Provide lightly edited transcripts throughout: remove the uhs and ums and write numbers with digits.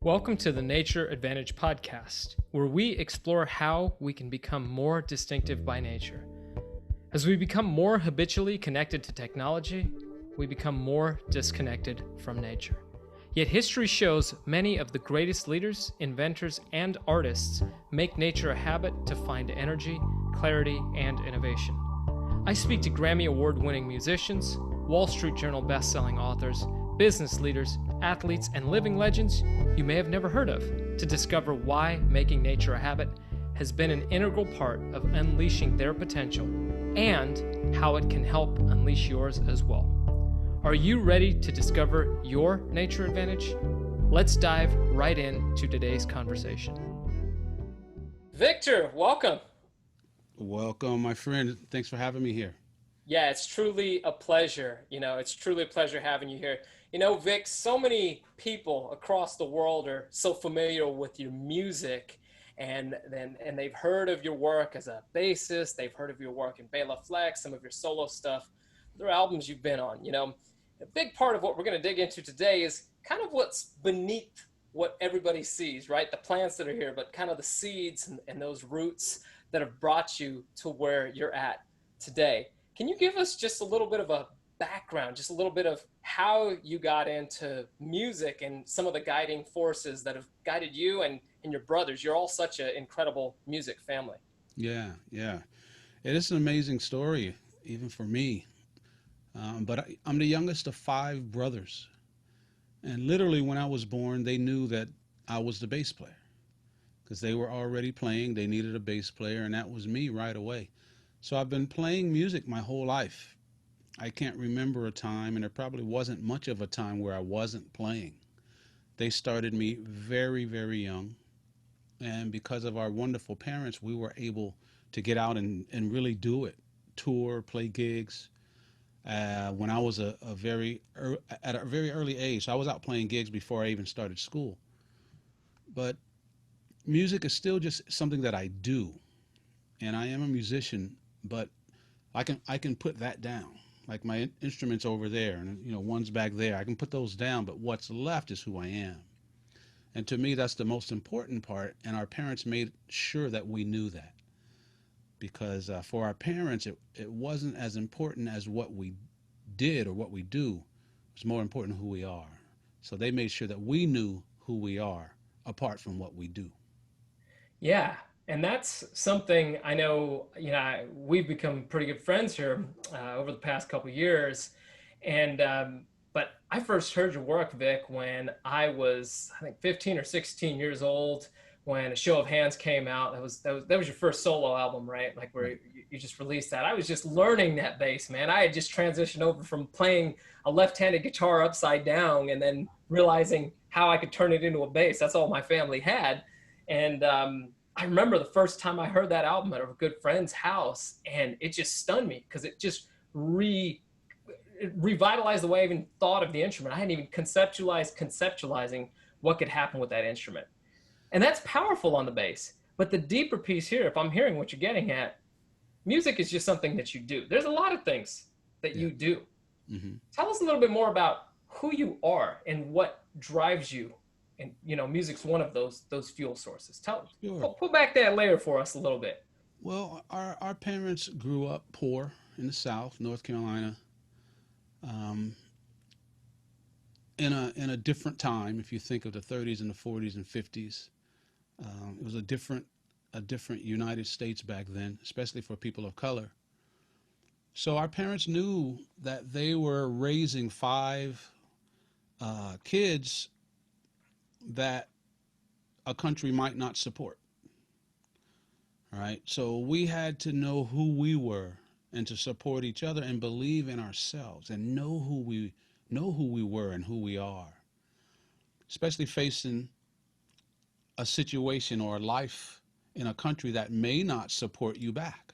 Welcome to the Nature Advantage podcast, where we explore how we can become more distinctive by nature. As we become more habitually connected to technology, we become more disconnected from nature. Yet history shows many of the greatest leaders, inventors, and artists make nature a habit to find energy, clarity, and innovation. I speak to Grammy Award-winning musicians, Wall Street Journal best-selling authors, business leaders, athletes, and living legends you may have never heard of to discover why making nature a habit has been an integral part of unleashing their potential and how it can help unleash yours as well. Are you ready to discover your nature advantage? Let's dive right into today's conversation. Victor, welcome. Welcome, my friend. Thanks for having me here. Yeah, it's truly a pleasure. It's truly a pleasure having you here. Vic, so many people across the world are so familiar with your music and they've heard of your work as a bassist. They've heard of your work in Béla Fleck, some of your solo stuff, the albums you've been on. A big part of what we're going to dig into today is kind of what's beneath what everybody sees, right? The plants that are here, but kind of the seeds and those roots that have brought you to where you're at today. Can you give us just a little bit of a background, just a little bit of how you got into music and some of the guiding forces that have guided you and your brothers? You're all such an incredible music family. Yeah. It is an amazing story, even for me. But I'm the youngest of 5 brothers. And literally when I was born, they knew that I was the bass player because they were already playing. They needed a bass player, and that was me right away. So I've been playing music my whole life. I can't remember a time, and there probably wasn't much of a time where I wasn't playing. They started me very, very young. And because of our wonderful parents, we were able to get out and really do it, tour, play gigs. When I was at a very early age, so I was out playing gigs before I even started school. But music is still just something that I do. And I am a musician, but I can put that down. Like my instruments over there, and one's back there. I can put those down, but what's left is who I am. And to me, that's the most important part. And our parents made sure that we knew that, because for our parents, it wasn't as important as what we did or what we do. It's more important who we are. So they made sure that we knew who we are apart from what we do. Yeah. And that's something I know, we've become pretty good friends here over the past couple of years. But I first heard your work, Vic, when I was, I think, 15 or 16 years old, when A Show of Hands came out. That was your first solo album, right? Like where you just released that. I was just learning that bass, man. I had just transitioned over from playing a left-handed guitar upside down and then realizing how I could turn it into a bass. That's all my family had. And I remember the first time I heard that album at a good friend's house, and it just stunned me because it just revitalized the way I even thought of the instrument. I hadn't even conceptualizing what could happen with that instrument. And that's powerful on the bass. But the deeper piece here, if I'm hearing what you're getting at, music is just something that you do. There's a lot of things that you do. Mm-hmm. Tell us a little bit more about who you are and what drives you. And music's one of those fuel sources. Pull back that layer for us a little bit. Well, our parents grew up poor in the South, North Carolina, in a different time. If you think of the 30s and the 40s and 50s, it was a different United States back then, especially for people of color. So our parents knew that they were raising 5 kids that a country might not support. All right. So we had to know who we were and to support each other and believe in ourselves and know who we were and who we are, especially facing a situation or a life in a country that may not support you back.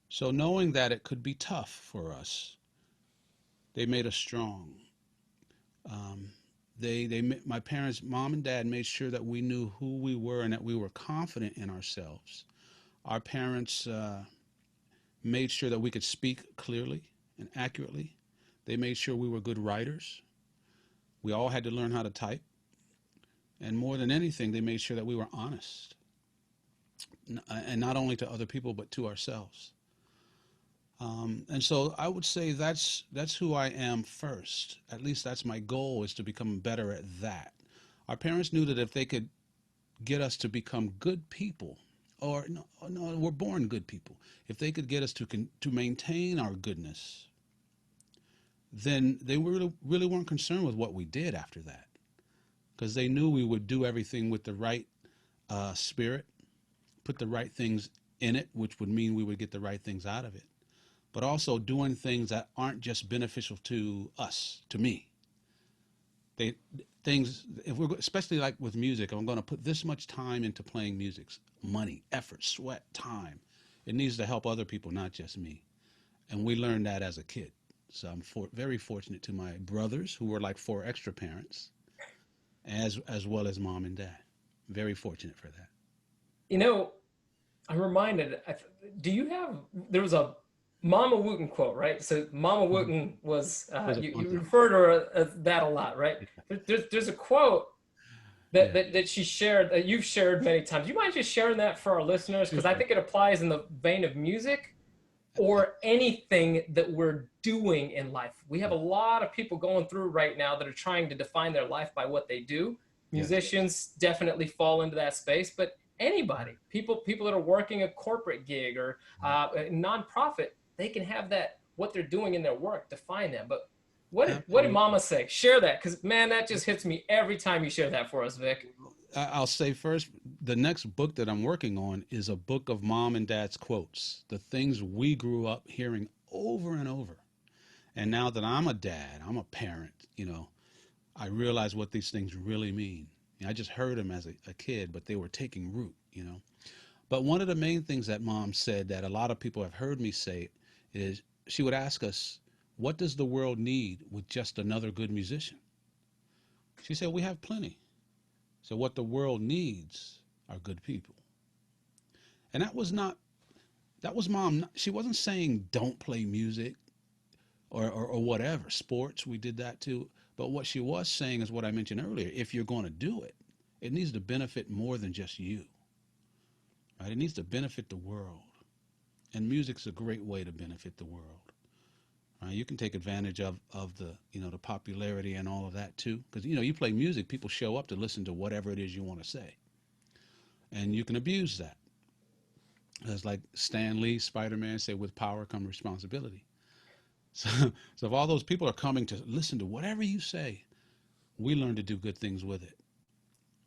So knowing that it could be tough for us, they made us strong. My parents, mom and dad, made sure that we knew who we were and that we were confident in ourselves. Our parents made sure that we could speak clearly and accurately. They made sure we were good writers. We all had to learn how to type. And more than anything, they made sure that we were honest, and not only to other people, but to ourselves. And so I would say that's who I am first. At least that's my goal, is to become better at that. Our parents knew that if they could get us to become good people, or no, we're born good people. If they could get us to maintain our goodness, then they really weren't concerned with what we did after that, because they knew we would do everything with the right spirit, put the right things in it, which would mean we would get the right things out of it, but also doing things that aren't just beneficial to us, to me. Especially like with music, I'm going to put this much time into playing music, money, effort, sweat, time. It needs to help other people, not just me. And we learned that as a kid. So I'm very fortunate to my brothers, who were like 4 extra parents, as well as mom and dad. Very fortunate for that. You know, I'm reminded, there was a Mama Wooten quote, right? So Mama Wooten was, you refer to her as that a lot, right? There's a quote that she shared, that you've shared many times. You mind just sharing that for our listeners? Because I think it applies in the vein of music or anything that we're doing in life. We have a lot of people going through right now that are trying to define their life by what they do. Musicians definitely fall into that space, but anybody, people that are working a corporate gig or a nonprofit, they can have that, what they're doing in their work, define them. But what did Mama say? Share that, because man, that just hits me every time you share that for us, Vic. I'll say first, the next book that I'm working on is a book of mom and dad's quotes, the things we grew up hearing over and over. And now that I'm a dad, I'm a parent, I realize what these things really mean. I just heard them as a kid, but they were taking root. But one of the main things that mom said, that a lot of people have heard me say, is she would ask us, what does the world need with just another good musician? She said, we have plenty. So what the world needs are good people. And that was mom. She wasn't saying don't play music or whatever. Sports, we did that too. But what she was saying is what I mentioned earlier. If you're going to do it, it needs to benefit more than just you. Right? It needs to benefit the world. And music's a great way to benefit the world. Right? You can take advantage of the, the popularity and all of that too. Because, you play music, people show up to listen to whatever it is you want to say. And you can abuse that. It's like Stan Lee, Spider-Man, say, with power come responsibility. So if all those people are coming to listen to whatever you say, we learn to do good things with it.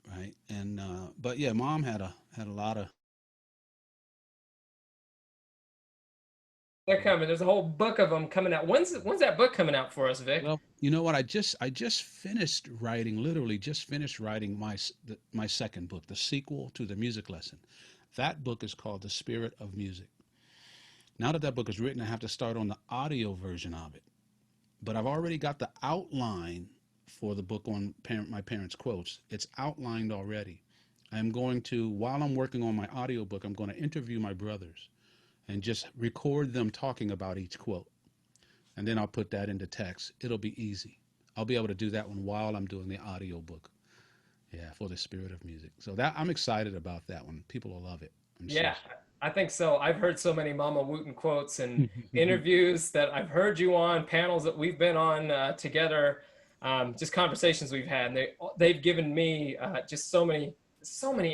Right. And, but yeah, mom had a lot of. They're coming. There's a whole book of them coming out. When's that book coming out for us, Vic? Well, you know what? I just finished writing, literally just finished writing my second book, the sequel to the music lesson. That book is called The Spirit of Music. Now that book is written, I have to start on the audio version of it. But I've already got the outline for the book on my parents' quotes. It's outlined already. I'm going to, while I'm working on my audio book, I'm going to interview my brothers and just record them talking about each quote. And then I'll put that into text. It'll be easy. I'll be able to do that one while I'm doing the audio book. Yeah, for The Spirit of Music. So that I'm excited about that one. People will love it. Yeah, I think so. I've heard so many Mama Wooten quotes and interviews that I've heard you on, panels that we've been on together, just conversations we've had. And they've given me just so many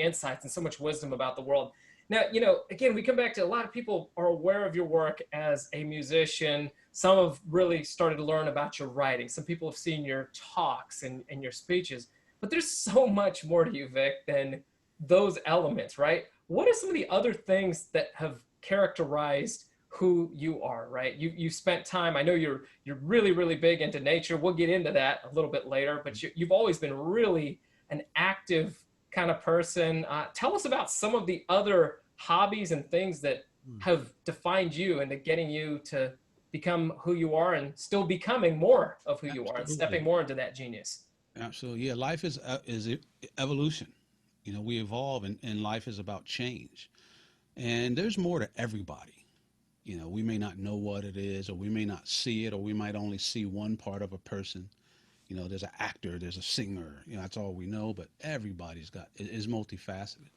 insights and so much wisdom about the world. Now, again, we come back to a lot of people are aware of your work as a musician. Some have really started to learn about your writing. Some people have seen your talks and your speeches. But there's so much more to you, Vic, than those elements, right? What are some of the other things that have characterized who you are, right? You spent time, I know you're really, really big into nature. We'll get into that a little bit later, but you've always been really an active kind of person. Tell us about some of the other hobbies and things that have defined you and getting you to become who you are and still becoming more of who you are and stepping more into that genius. Absolutely. Yeah, life is evolution. We evolve, and life is about change. And there's more to everybody. We may not know what it is, or we may not see it, or we might only see one part of a person. There's an actor, there's a singer, that's all we know, but everybody's is multifaceted.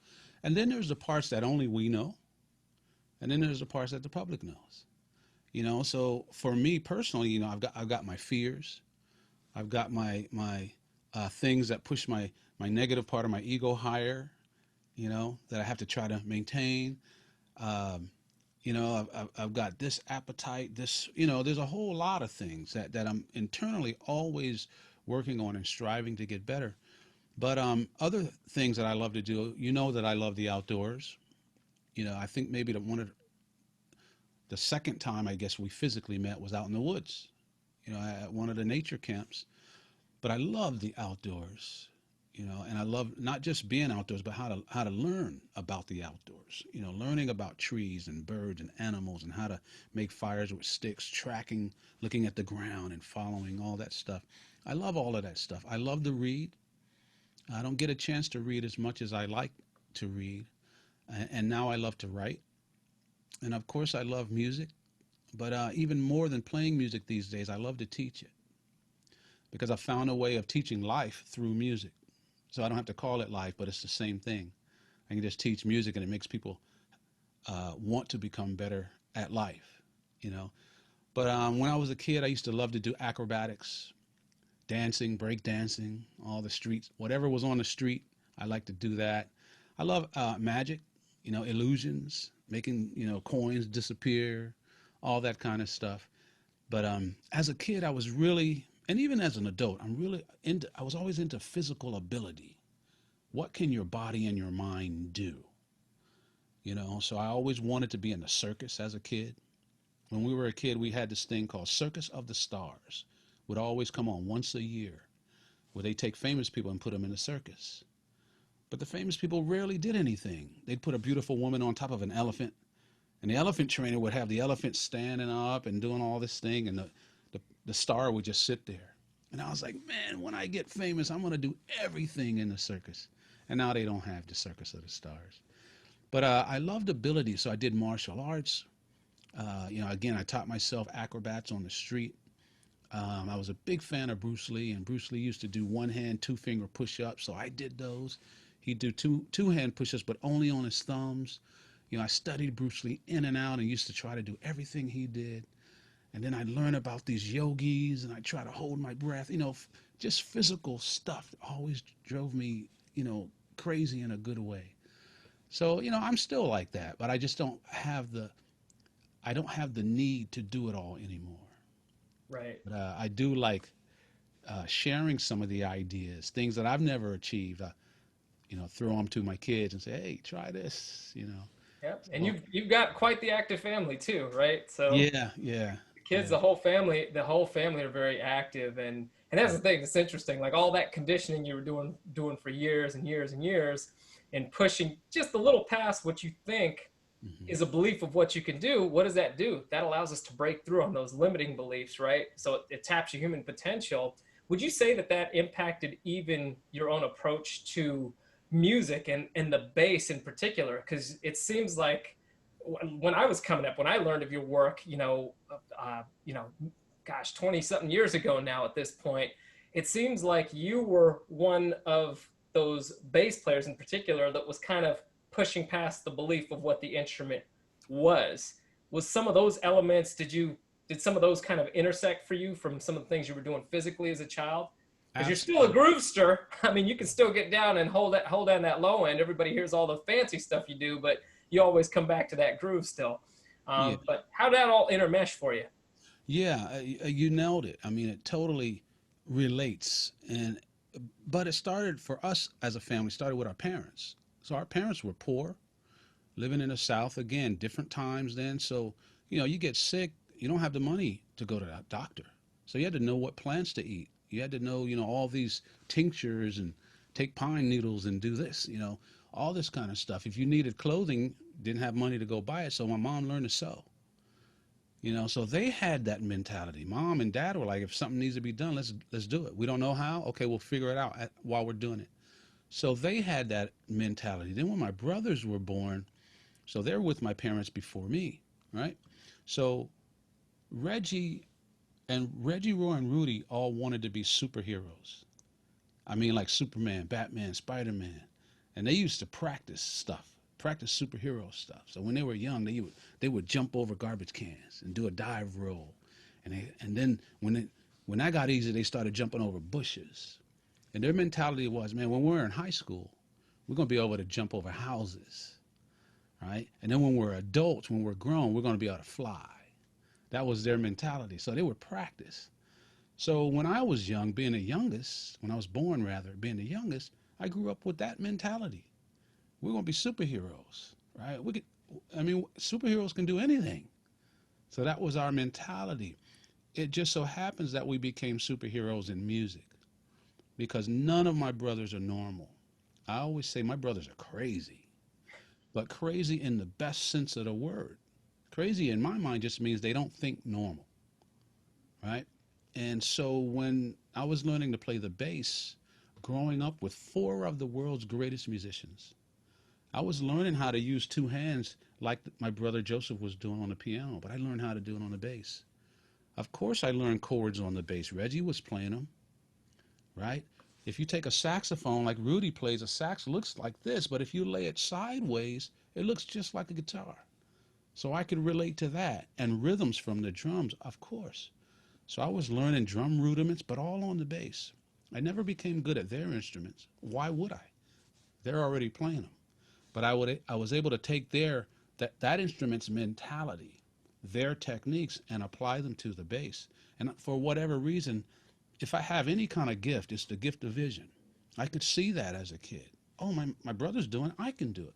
And then there's the parts that only we know, and then there's the parts that the public knows. So for me personally, I've got my fears, I've got my things that push my negative part of my ego higher, that I have to try to maintain. I've got this appetite, there's a whole lot of things that I'm internally always working on and striving to get better. But other things that I love to do, that I love the outdoors. I think maybe the second time I guess we physically met was out in the woods, at one of the nature camps. But I love the outdoors, and I love not just being outdoors, but how to learn about the outdoors, learning about trees and birds and animals and how to make fires with sticks, tracking, looking at the ground and following all that stuff. I love all of that stuff. I love to read. I don't get a chance to read as much as I like to read. And now I love to write. And of course, I love music. But even more than playing music these days, I love to teach it. Because I found a way of teaching life through music. So I don't have to call it life, but it's the same thing. I can just teach music and it makes people want to become better at life, But when I was a kid, I used to love to do acrobatics, dancing, break dancing, all the streets, whatever was on the street, I like to do that. I love magic, illusions, making, coins disappear, all that kind of stuff. But as a kid, I was really, and even as an adult, I was always into physical ability. What can your body and your mind do? So I always wanted to be in the circus as a kid. When we were a kid, we had this thing called Circus of the Stars. Would always come on once a year, where they take famous people and put them in a circus. But the famous people rarely did anything. They'd put a beautiful woman on top of an elephant, and the elephant trainer would have the elephant standing up and doing all this thing, and the star would just sit there. And I was like, man, when I get famous, I'm going to do everything in the circus. And now they don't have the Circus of the Stars. But I loved ability, so I did martial arts. Again, I taught myself acrobats on the street. I was a big fan of Bruce Lee, and Bruce Lee used to do one-hand, two-finger push-ups, so I did those. He'd do two-hand push-ups, but only on his thumbs. I studied Bruce Lee in and out and used to try to do everything he did. And then I'd learn about these yogis, and I'd try to hold my breath. Just physical stuff always drove me, crazy in a good way. So, I'm still like that, but I just don't have the need to do it all anymore. Right. But I do like sharing some of the ideas, things that I've never achieved. Throw them to my kids and say, "Hey, try this." Yep. And you've got quite the active family too, right? So Yeah. the kids, Yeah. the whole family are very active, and that's the thing that's interesting. Like all that conditioning you were doing for years and years and years, and pushing just a little past what you think is a belief of what you can do. What does that do? That allows us to break through on those limiting beliefs, right? So it taps your human potential. Would you say that impacted even your own approach to music and the bass in particular? Because it seems like when I was coming up, when I learned of your work, gosh, 20 something years ago now at this point, it seems like you were one of those bass players in particular that was kind of pushing past the belief of what the instrument was. Was some of those elements, did some of those kind of intersect for you from some of the things you were doing physically as a child? Because you're still a groovester. I mean, you can still get down and hold down that low end. Everybody hears all the fancy stuff you do, but you always come back to that groove still. Yeah. But how did that all intermesh for you? Yeah, you nailed it. I mean, it totally relates. But it started for us as a family, started with our parents. So our parents were poor, living in the South, again, different times then. So, you get sick, you don't have the money to go to the doctor. So you had to know what plants to eat. You had to know, all these tinctures and take pine needles and do this, all this kind of stuff. If you needed clothing, didn't have money to go buy it. So my mom learned to sew. So they had that mentality. Mom and dad were like, if something needs to be done, let's do it. We don't know how. Okay, we'll figure it out while we're doing it. So they had that mentality. Then when my brothers were born, so they're with my parents before me, right? So Reggie And Reggie, Roy, and Rudy all wanted to be superheroes. I mean, like Superman, Batman, Spider-Man. And they used to practice stuff, practice superhero stuff. So when they were young, they would jump over garbage cans and do a dive roll. And then when that got easy, they started jumping over bushes. And their mentality was, man, when we're in high school, we're going to be able to jump over houses, right? And then when we're adults, when we're grown, we're going to be able to fly. That was their mentality. So they would practice. So when I was young, being the youngest, when I was born rather, being the youngest, I grew up with that mentality. We're going to be superheroes, right? Superheroes can do anything. So that was our mentality. It just so happens that we became superheroes in music because none of my brothers are normal. I always say my brothers are crazy, but crazy in the best sense of the word. Crazy in my mind just means they don't think normal, right? And so when I was learning to play the bass, growing up with four of the world's greatest musicians, I was learning how to use two hands like my brother Joseph was doing on the piano, but I learned how to do it on the bass. Of course I learned chords on the bass. Reggie was playing them, right? If you take a saxophone like Rudy plays, a sax looks like this, but if you lay it sideways, it looks just like a guitar. So I could relate to that. And rhythms from the drums, of course. So I was learning drum rudiments, but all on the bass. I never became good at their instruments. Why would I? They're already playing them. But I was able to take that instrument's mentality, their techniques, and apply them to the bass. And for whatever reason, if I have any kind of gift, it's the gift of vision. I could see that as a kid. Oh, my brother's doing it, I can do it.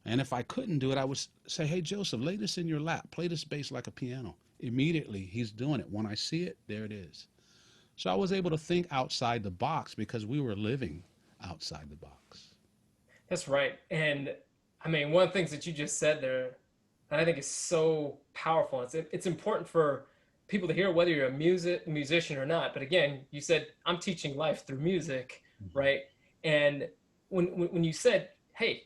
And if I couldn't do it, I would say, hey, Joseph, lay this in your lap. Play this bass like a piano. Immediately, he's doing it. When I see it, there it is. So I was able to think outside the box because we were living outside the box. That's right. And I mean, one of the things that you just said there that I think is so powerful. It's important for people to hear whether you're a musician or not. But again, you said I'm teaching life through music, right? And when you said, hey,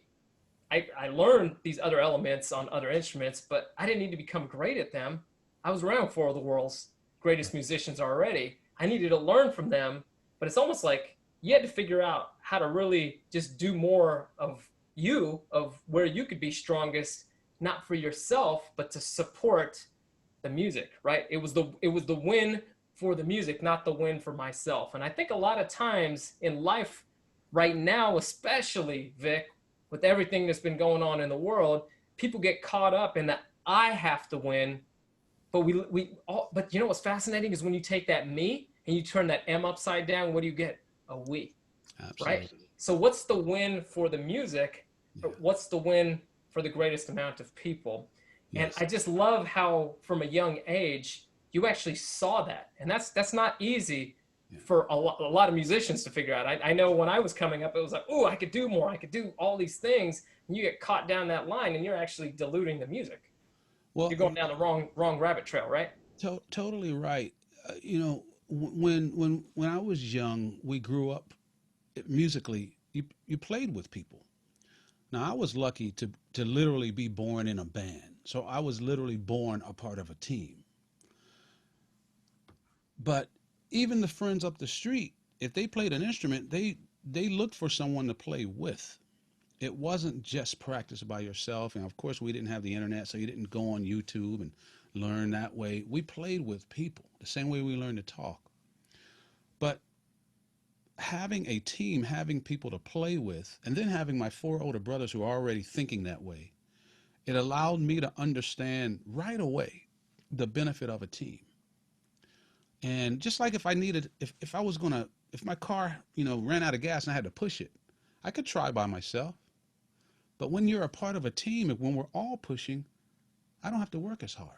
I learned these other elements on other instruments, but I didn't need to become great at them. I was around four of the world's greatest musicians already. I needed to learn from them, but it's almost like you had to figure out how to really just do more of where you could be strongest, not for yourself, but to support the music, right? It was the win for the music, not the win for myself. And I think a lot of times in life right now, especially Vic, with everything that's been going on in the world, people get caught up in that I have to win. But but you know what's fascinating is when you take that me and you turn that M upside down, what do you get? A we. Absolutely. Right? So what's the win for the music? Yeah. What's the win for the greatest amount of people? Yes. And I just love how from a young age, you actually saw that. And that's not easy for a lot of musicians to figure out. I know when I was coming up, it was like, oh, I could do more. I could do all these things. And you get caught down that line and you're actually diluting the music. Well, you're going down the wrong rabbit trail, right? Totally right. When I was young, we grew up musically. You played with people. Now I was lucky to literally be born in a band, so I was literally born a part of a team. But even the friends up the street, if they played an instrument, they looked for someone to play with. It wasn't just practice by yourself. And of course, we didn't have the internet, so you didn't go on YouTube and learn that way. We played with people the same way we learned to talk. But having a team, having people to play with, and then having my four older brothers who are already thinking that way, it allowed me to understand right away the benefit of a team. And just like if my car, ran out of gas and I had to push it, I could try by myself. But when you're a part of a team, and when we're all pushing, I don't have to work as hard.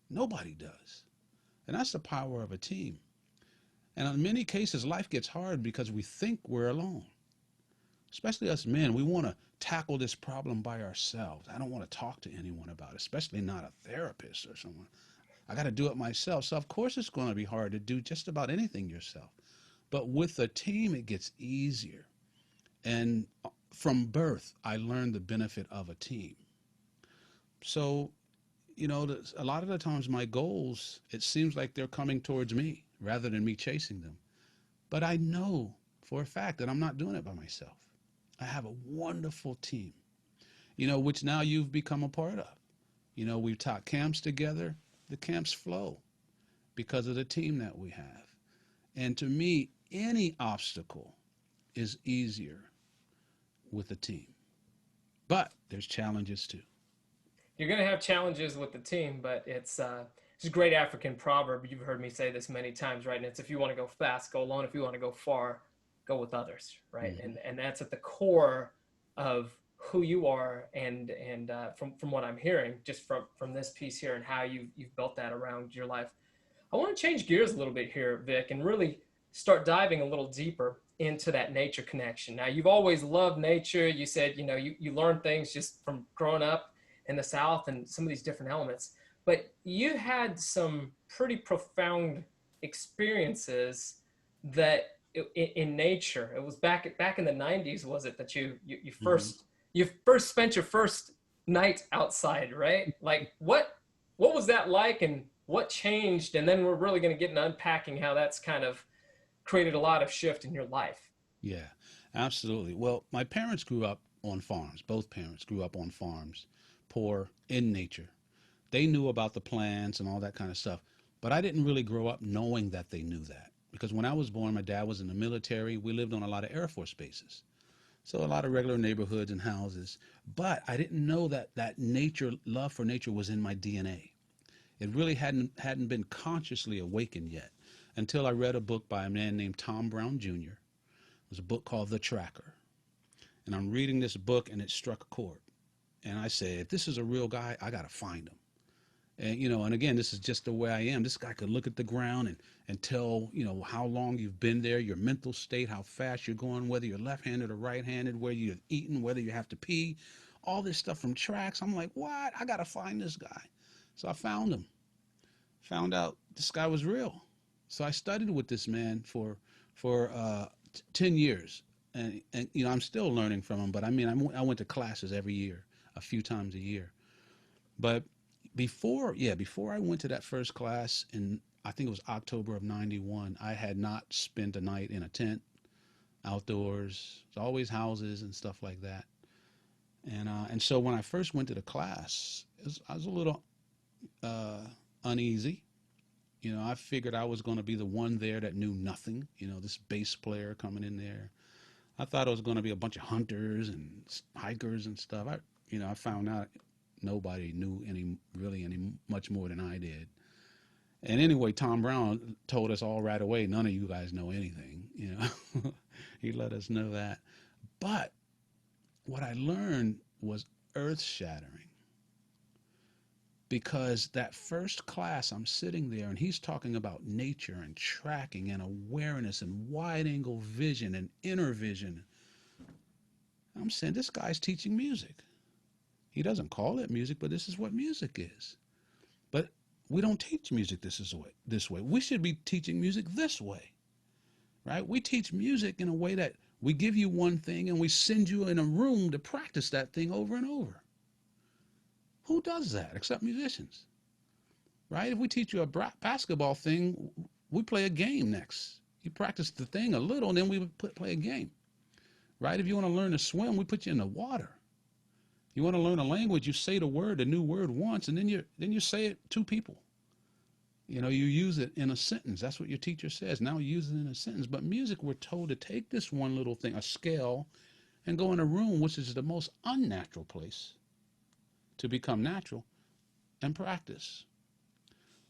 Nobody does. And that's the power of a team. And in many cases, life gets hard because we think we're alone. Especially us men, we want to tackle this problem by ourselves. I don't want to talk to anyone about it, especially not a therapist or someone. I got to do it myself. So of course it's going to be hard to do just about anything yourself. But with a team, it gets easier. And from birth, I learned the benefit of a team. So a lot of the times my goals, it seems like they're coming towards me rather than me chasing them. But I know for a fact that I'm not doing it by myself. I have a wonderful team, which now you've become a part of. We've taught camps together. The camps flow because of the team that we have. And to me, any obstacle is easier with a team. But there's challenges too. You're going to have challenges with the team, but it's a great African proverb. You've heard me say this many times, right? And it's, if you want to go fast, go alone. If you want to go far, go with others, right? Mm-hmm. And that's at the core of who you are, and from what I'm hearing, just from this piece here, and how you've built that around your life. I want to change gears a little bit here, Vic, and really start diving a little deeper into that nature connection. Now, you've always loved nature. You said, you learn things just from growing up in the South and some of these different elements. But you had some pretty profound experiences that in nature. It was back in the 90s, was it, that you Mm-hmm. first spent your first night outside, right? Like what was that like, and what changed? And then we're really going to get into unpacking how that's kind of created a lot of shift in your life. Yeah, absolutely. Well, my parents grew up on farms. Both parents grew up on farms, poor in nature. They knew about the plants and all that kind of stuff. But I didn't really grow up knowing that they knew that. Because when I was born, my dad was in the military. We lived on a lot of Air Force bases. So a lot of regular neighborhoods and houses. But I didn't know that nature, love for nature was in my DNA. It really hadn't been consciously awakened yet until I read a book by a man named Tom Brown Jr. It was a book called The Tracker. And I'm reading this book and it struck a chord. And I said, if this is a real guy, I got to find him. And again, this is just the way I am. This guy could look at the ground and tell, how long you've been there, your mental state, how fast you're going, whether you're left-handed or right-handed, where you've eaten, whether you have to pee, all this stuff from tracks. I'm like, what? I got to find this guy. So I found him, found out this guy was real. So I studied with this man for 10 years. And I'm still learning from him. But I mean, I went to classes every year, a few times a year. But before I went to that first class in, I think it was October of 91, I had not spent a night in a tent outdoors. It's always houses and stuff like that. And so when I first went to the class, I was a little uneasy. I figured I was going to be the one there that knew nothing. This bass player coming in there. I thought it was going to be a bunch of hunters and hikers and stuff. I found out nobody knew any much more than I did. And anyway, Tom Brown told us all right away, none of you guys know anything. He let us know that. But what I learned was earth-shattering, because that first class, I'm sitting there and he's talking about nature and tracking and awareness and wide-angle vision and inner vision. I'm saying, this guy's teaching music. He doesn't call it music, but this is what music is. But we don't teach music this way. We should be teaching music this way, right? We teach music in a way that we give you one thing and we send you in a room to practice that thing over and over. Who does that except musicians, right? If we teach you a basketball thing, we play a game next. You practice the thing a little, and then we play a game, right? If you want to learn to swim, we put you in the water. You want to learn a language, you say the new word once, and then you say it to people. You use it in a sentence. That's what your teacher says. Now use it in a sentence. But music, we're told to take this one little thing, a scale, and go in a room, which is the most unnatural place to become natural, and practice.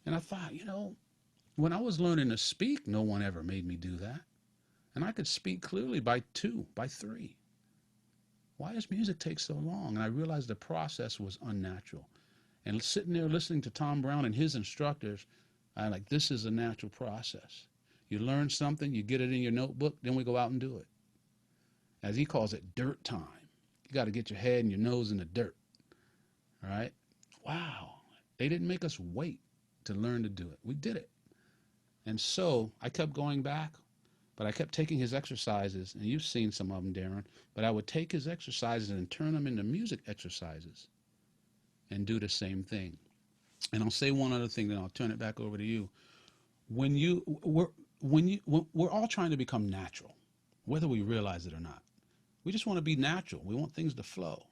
And I thought, when I was learning to speak, no one ever made me do that. And I could speak clearly by 2, by 3. Why does music take so long? And I realized the process was unnatural. And sitting there listening to Tom Brown and his instructors, this is a natural process. You learn something, you get it in your notebook, then we go out and do it. As he calls it, dirt time. You got to get your head and your nose in the dirt. All right? Wow. They didn't make us wait to learn to do it. We did it. And so I kept going back, but I kept taking his exercises, and you've seen some of them, Darren, but I would take his exercises and turn them into music exercises and do the same thing. And I'll say one other thing, then I'll turn it back over to you. When you when we're all trying to become natural, whether we realize it or not. We just want to be natural. We want things to flow.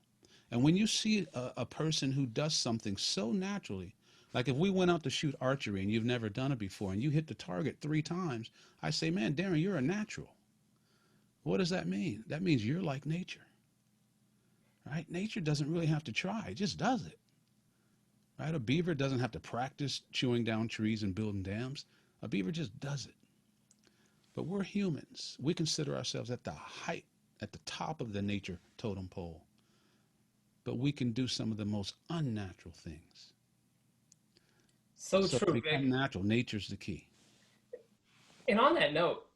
And when you see a person who does something so naturally, like if we went out to shoot archery and you've never done it before and you hit the target 3 times, I say, man, Darren, you're a natural. What does that mean? That means you're like nature, right? Nature doesn't really have to try. It just does it, right? A beaver doesn't have to practice chewing down trees and building dams. A beaver just does it. But we're humans. We consider ourselves at the height, at the top of the nature totem pole. But we can do some of the most unnatural things. So So to true, become Vic. natural, nature's the key. And on that note,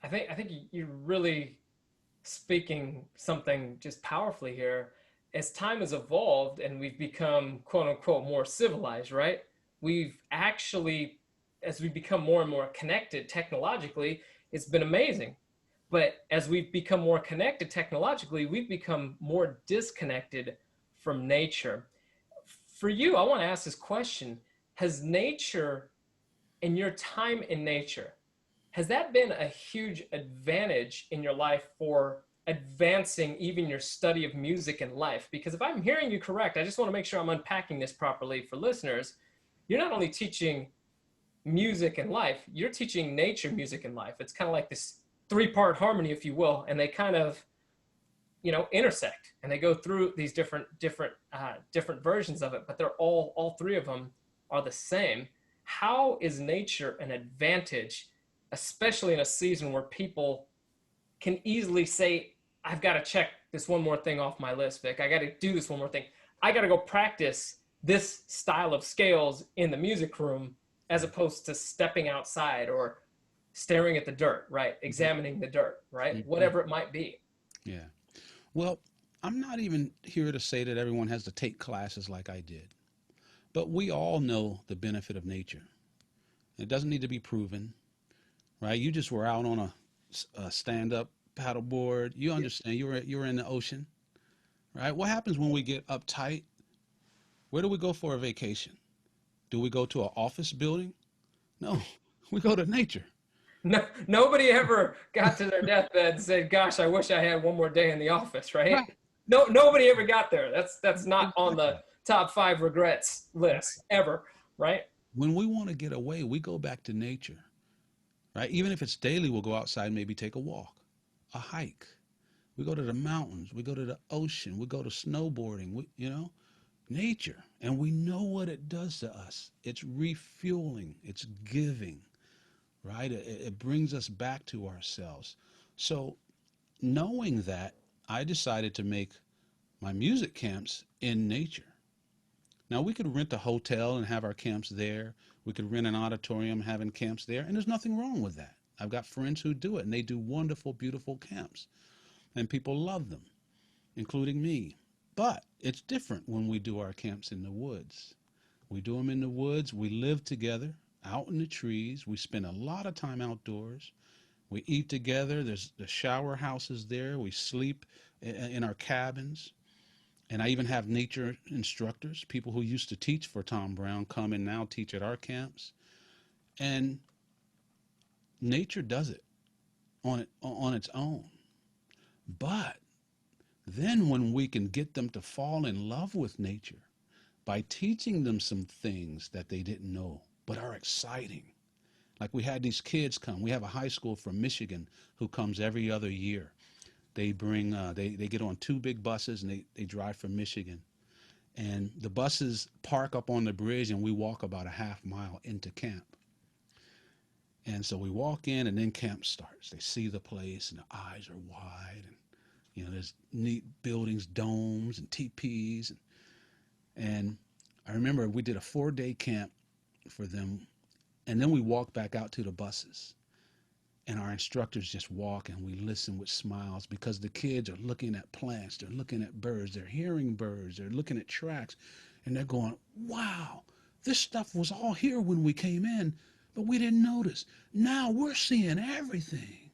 I think you're really speaking something just powerfully here. As time has evolved and we've become quote unquote more civilized, right? We've actually, as we become more and more connected technologically, it's been amazing. But as we've become more connected technologically, we've become more disconnected from nature. For you, I want to ask this question. Has nature, in your time in nature, has that been a huge advantage in your life for advancing even your study of music and life? Because if I'm hearing you correct, I just want to make sure I'm unpacking this properly for listeners. You're not only teaching music and life, you're teaching nature, music, and life. It's kind of like this three-part harmony, if you will, and they kind of, intersect, and they go through these different versions of it, but they're all three of them are the same. How is nature an advantage, especially in a season where people can easily say, I've got to check this one more thing off my list, Vic. I got to do this one more thing. I got to go practice this style of scales in the music room as opposed to stepping outside or staring at the dirt, right? Examining the dirt, right? Mhm. Whatever it might be. Yeah. Well, I'm not even here to say that everyone has to take classes like I did, but we all know the benefit of nature. It doesn't need to be proven, right? You just were out on a stand-up paddleboard. You understand. You were in the ocean, right? What happens when we get uptight? Where do we go for a vacation? Do we go to an office building? No, we go to nature. No, nobody ever got to their deathbed and said, "Gosh, I wish I had one more day in the office." Right? Right. No, nobody ever got there. That's not on the Exactly. top 5 regrets Right. list ever, right? When we want to get away, we go back to nature, right? Even if it's daily, we'll go outside, maybe take a walk, a hike. We go to the mountains. We go to the ocean. We go to snowboarding. Nature. And we know what it does to us. It's refueling. It's giving, right? It brings us back to ourselves. So knowing that, I decided to make my music camps in nature. Now, we could rent a hotel and have our camps there. We could rent an auditorium having camps there, and there's nothing wrong with that. I've got friends who do it, and they do wonderful, beautiful camps, and people love them, including me. But it's different when we do our camps in the woods. We do them in the woods. We live together out in the trees. We spend a lot of time outdoors. We eat together. There's the shower houses there. We sleep in our cabins. And I even have nature instructors, people who used to teach for Tom Brown, come and now teach at our camps. And nature does it on its own. But then when we can get them to fall in love with nature by teaching them some things that they didn't know but are exciting. Like we had these kids come. We have a high school from Michigan who comes every other year. They bring they get on 2 big buses and they drive from Michigan. And the buses park up on the bridge and we walk about a half mile into camp. And so we walk in and then camp starts. They see the place and the eyes are wide and there's neat buildings, domes and teepees. And I remember we did a 4-day camp for them. And then we walked back out to the buses. And our instructors just walk and we listen with smiles because the kids are looking at plants, they're looking at birds, they're hearing birds, they're looking at tracks, and they're going, wow, this stuff was all here when we came in, but we didn't notice. Now we're seeing everything.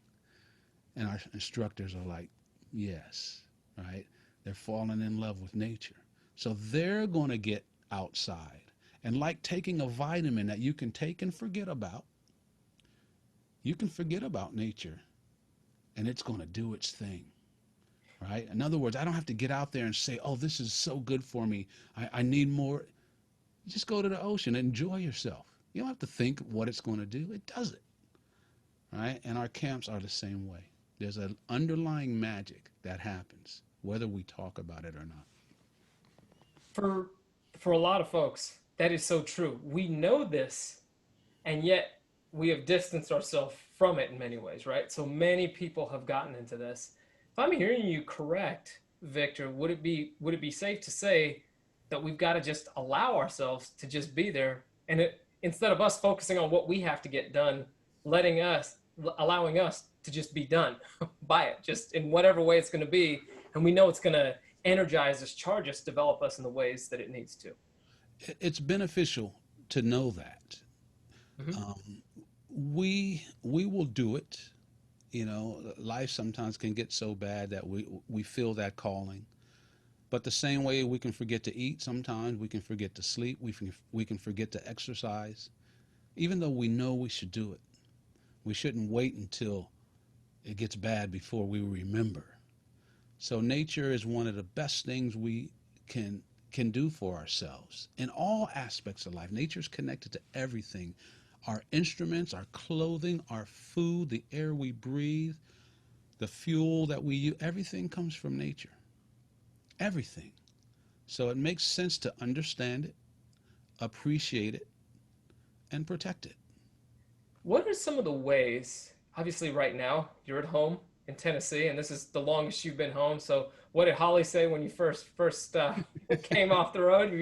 And our instructors are like, yes, right? They're falling in love with nature. So they're going to get outside And like taking a vitamin that you can take and forget about, you can forget about nature and it's going to do its thing, right? In other words, I don't have to get out there and say, oh, this is so good for me. I need more. Just go to the ocean and enjoy yourself. You don't have to think what it's going to do. It does it, right? And our camps are the same way. There's an underlying magic that happens, whether we talk about it or not. For a lot of folks, that is so true. We know this, and yet we have distanced ourselves from it in many ways, right? So many people have gotten into this. If I'm hearing you correct, Victor, would it be safe to say that we've got to just allow ourselves to just be there, and instead of us focusing on what we have to get done, allowing us to just be done by it, just in whatever way it's going to be, and we know it's going to energize us, charge us, develop us in the ways that it needs to. It's beneficial to know that. Mm-hmm. We will do it. You know, life sometimes can get so bad that we feel that calling. But the same way we can forget to eat sometimes, we can forget to sleep, we can forget to exercise. Even though we know we should do it, we shouldn't wait until it gets bad before we remember. So nature is one of the best things we can do for ourselves in all aspects of life. Nature's connected to everything. Our instruments, our clothing, our food, the air we breathe, the fuel that we use, everything comes from nature. Everything. So it makes sense to understand it, appreciate it, and protect it. What are some of the ways, obviously right now, you're at home in Tennessee, and this is the longest you've been home. So what did Holly say when you first came off the road?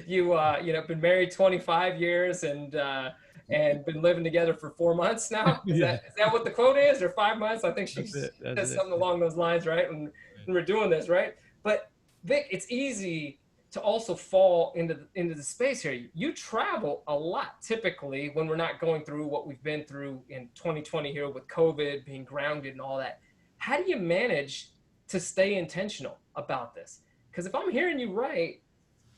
You know, been married 25 years and been living together for 4 months now. Is that what the quote is, or 5 months? I think she said something along those lines, right? And we're doing this, right? But Vic, it's easy to also fall into the space here. You travel a lot typically when we're not going through what we've been through in 2020 here with COVID, being grounded and all that. How do you manage to stay intentional about this? Because if I'm hearing you right,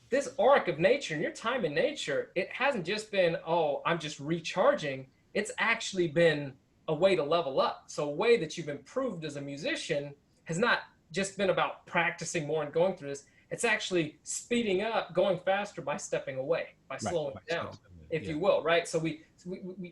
this arc of nature and your time in nature, it hasn't just been, oh, I'm just recharging. It's actually been a way to level up. So a way that you've improved as a musician has not just been about practicing more and going through this. It's actually speeding up, going faster by stepping away, by slowing down, if you will, right? So we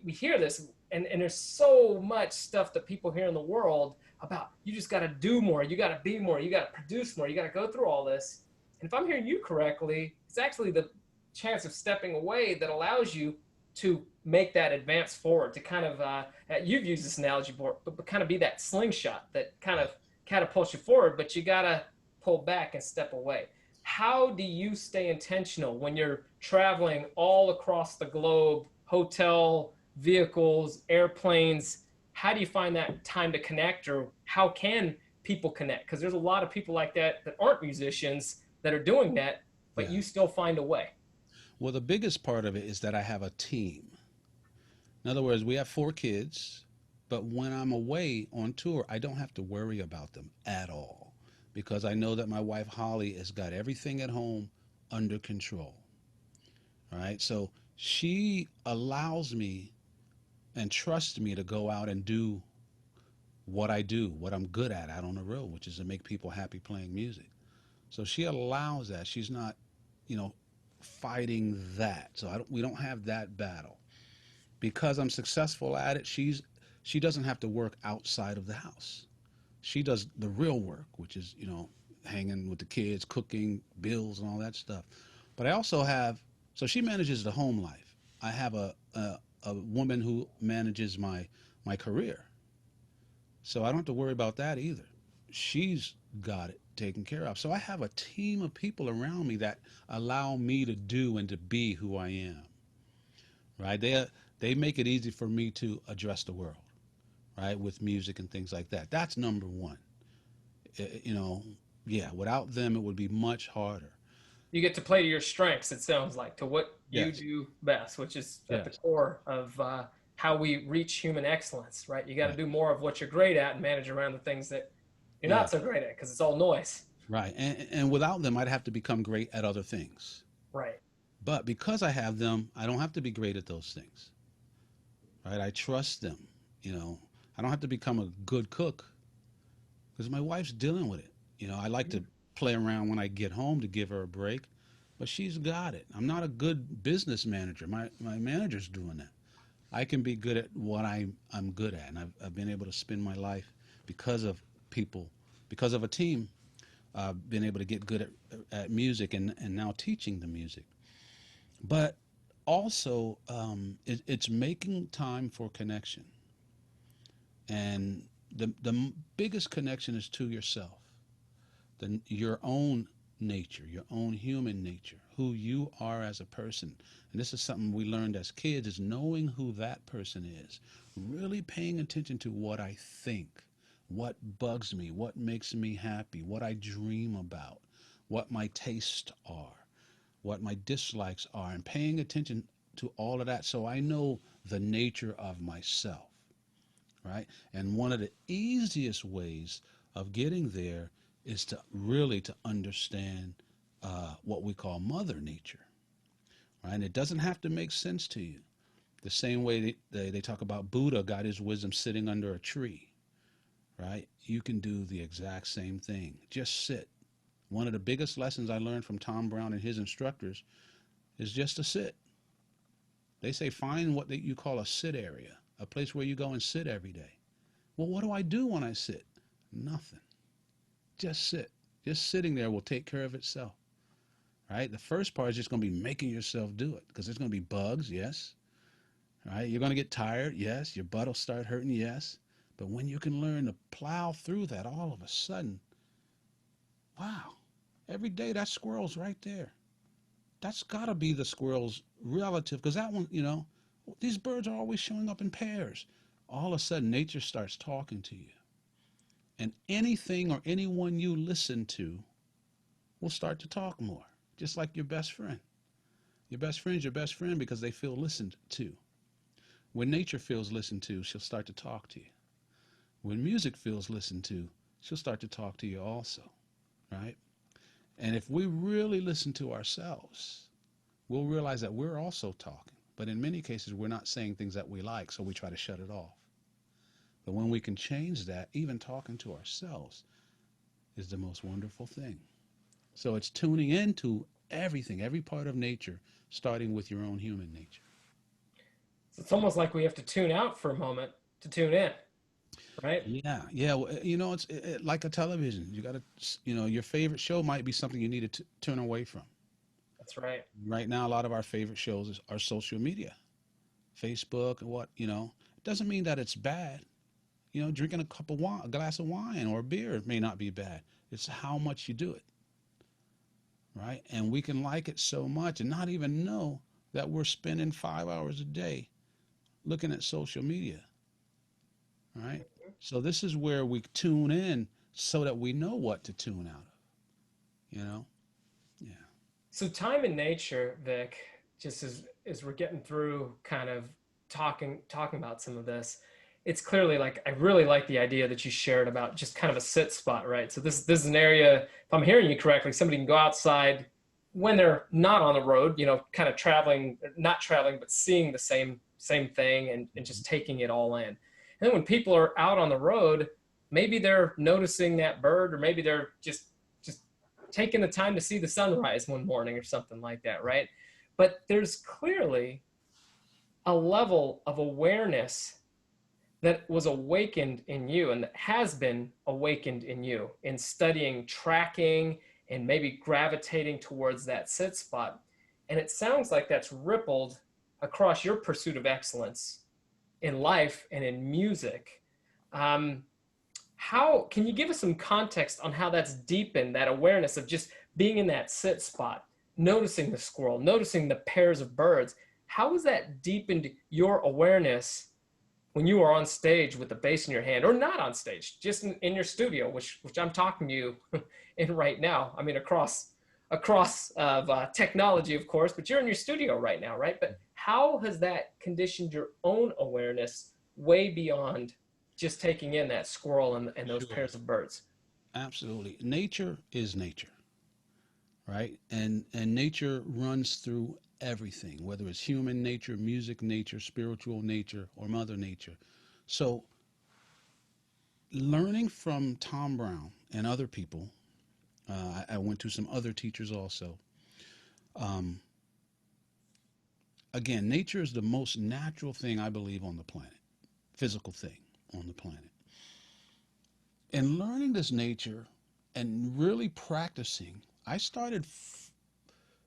hear this, and there's so much stuff that people hear in the world about, you just got to do more, you got to be more, you got to produce more, you got to go through all this. And if I'm hearing you correctly, it's actually the chance of stepping away that allows you to make that advance forward, to kind of, you've used this analogy before, but kind of be that slingshot that kind of catapults you forward, but you got to pull back and step away. How do you stay intentional when you're traveling all across the globe, hotel, vehicles, airplanes? How do you find that time to connect, or how can people connect? Because there's a lot of people like that aren't musicians that are doing that, but you still find a way. Well, the biggest part of it is that I have a team. In other words, we have 4 kids, but when I'm away on tour, I don't have to worry about them at all, because I know that my wife, Holly, has got everything at home under control. All right. So she allows me and trusts me to go out and do what I do, what I'm good at out on the road, which is to make people happy playing music. So she allows that. She's not, fighting that. So we don't have that battle. Because I'm successful at it, she doesn't have to work outside of the house. She does the real work, which is, hanging with the kids, cooking, bills, and all that stuff. But I also have, so she manages the home life. I have a woman who manages my career. So I don't have to worry about that either. She's got it taken care of. So I have a team of people around me that allow me to do and to be who I am. Right? They make it easy for me to address the world, right, with music and things like that. That's number one. Without them, it would be much harder. You get to play to your strengths, it sounds like, to what you do best, which is at the core of how we reach human excellence, right? You got to do more of what you're great at and manage around the things that you're not so great at, because it's all noise. Right. And without them, I'd have to become great at other things. Right. But because I have them, I don't have to be great at those things, right? I trust them. You know, I don't have to become a good cook because my wife's dealing with it. You know, I like to play around when I get home to give her a break, but she's got it. I'm not a good business manager. My manager's doing that. I can be good at what I'm good at, and I've been able to spend my life because of people, because of a team, been able to get good at music and now teaching the music. But also, it's making time for connection, and the biggest connection is to yourself, your own nature, your own human nature, who you are as a person. And this is something we learned as kids, is knowing who that person is, really paying attention to what I think, what bugs me, what makes me happy, what I dream about, what my tastes are, what my dislikes are, and paying attention to all of that so I know the nature of myself, right? And one of the easiest ways of getting there is to really to understand what we call mother nature, right? And it doesn't have to make sense to you. The same way they talk about Buddha got his wisdom sitting under a tree, right? You can do the exact same thing. Just sit. One of the biggest lessons I learned from Tom Brown and his instructors is just to sit. They say find what you call a sit area, a place where you go and sit every day. Well, what do I do when I sit? Nothing. Just sit. Just sitting there will take care of itself, right? The first part is just going to be making yourself do it, because there's going to be bugs, yes, right? You're going to get tired, yes. Your butt will start hurting, yes. But when you can learn to plow through that, all of a sudden, wow, every day that squirrel's right there. That's got to be the squirrel's relative, because that one, you know, these birds are always showing up in pairs. All of a sudden, nature starts talking to you. And anything or anyone you listen to will start to talk more, just like your best friend. Your best friend's your best friend because they feel listened to. When nature feels listened to, she'll start to talk to you. When music feels listened to, she'll start to talk to you also, right? And if we really listen to ourselves, we'll realize that we're also talking. But in many cases, we're not saying things that we like, so we try to shut it off. But when we can change that, even talking to ourselves is the most wonderful thing. So it's tuning into everything, every part of nature, starting with your own human nature. It's almost like we have to tune out for a moment to tune in, right? Yeah, yeah. Well, you know, it's like a television. You got to, you know, your favorite show might be something you need to turn away from. That's right. Right now, a lot of our favorite shows are social media, Facebook, and what, you know. It doesn't mean that it's bad. You know, drinking a cup of wine, a glass of wine or beer may not be bad. It's how much you do it, right? And we can like it so much and not even know that we're spending 5 hours a day looking at social media, right? So this is where we tune in so that we know what to tune out of, you know? Yeah. So time in nature, Vic, just as we're getting through kind of talking about some of this, it's clearly like I really like the idea that you shared about just kind of a sit spot, right? So this is an area, if I'm hearing you correctly, somebody can go outside when they're not on the road, you know, kind of traveling, not traveling, but seeing the same thing and just taking it all in. And then when people are out on the road, maybe they're noticing that bird, or maybe they're just taking the time to see the sunrise one morning or something like that, right? But there's clearly a level of awareness that was awakened in you and that has been awakened in you in studying tracking and maybe gravitating towards that sit spot. And it sounds like that's rippled across your pursuit of excellence in life and in music. How can you give us some context on how that's deepened that awareness of just being in that sit spot, noticing the squirrel, noticing the pairs of birds? How has that deepened your awareness when you are on stage with the bass in your hand, or not on stage, just in your studio, which I'm talking to you in right now? I mean, across technology, of course, but you're in your studio right now, right? But how has that conditioned your own awareness way beyond just taking in that squirrel and those Sure. pairs of birds? Absolutely. Nature is nature, right? And nature runs through everything, whether it's human nature, music nature, spiritual nature, or Mother Nature. So learning from Tom Brown and other people, I went to some other teachers also. Again, nature is the most natural thing, I believe, on the planet, physical thing on the planet. And learning this nature and really practicing, I started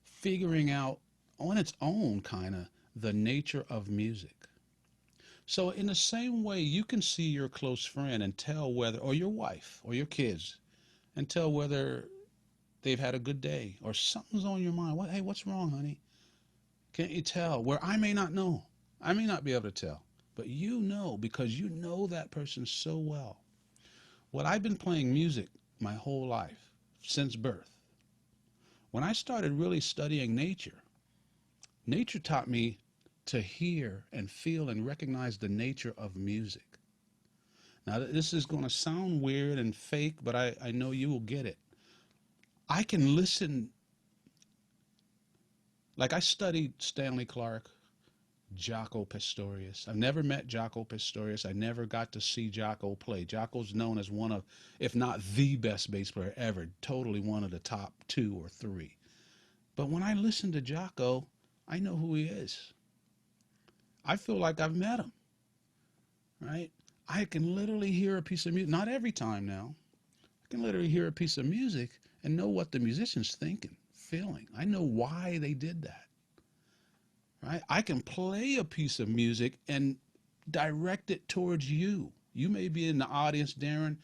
figuring out on its own kind of the nature of music. So in the same way, you can see your close friend and tell whether, or your wife or your kids, and tell whether they've had a good day or something's on your mind. Hey, what's wrong, honey? Can't you tell? Where I may not know. I may not be able to tell, but you know, because you know that person so well. Well, I've been playing music my whole life, since birth. When I started really studying nature, nature taught me to hear and feel and recognize the nature of music. Now, this is going to sound weird and fake, but I know you will get it. I can listen. Like, I studied Stanley Clarke, Jaco Pastorius. I've never met Jaco Pastorius. I never got to see Jaco play. Jaco's known as one of, if not the best bass player ever, totally one of the top 2 or 3. But when I listen to Jaco, I know who he is. I feel like I've met him, right? I can literally hear a piece of music, not every time now. I can literally hear a piece of music and know what the musician's thinking, feeling. I know why they did that. Right? I can play a piece of music and direct it towards you. You may be in the audience, Darren,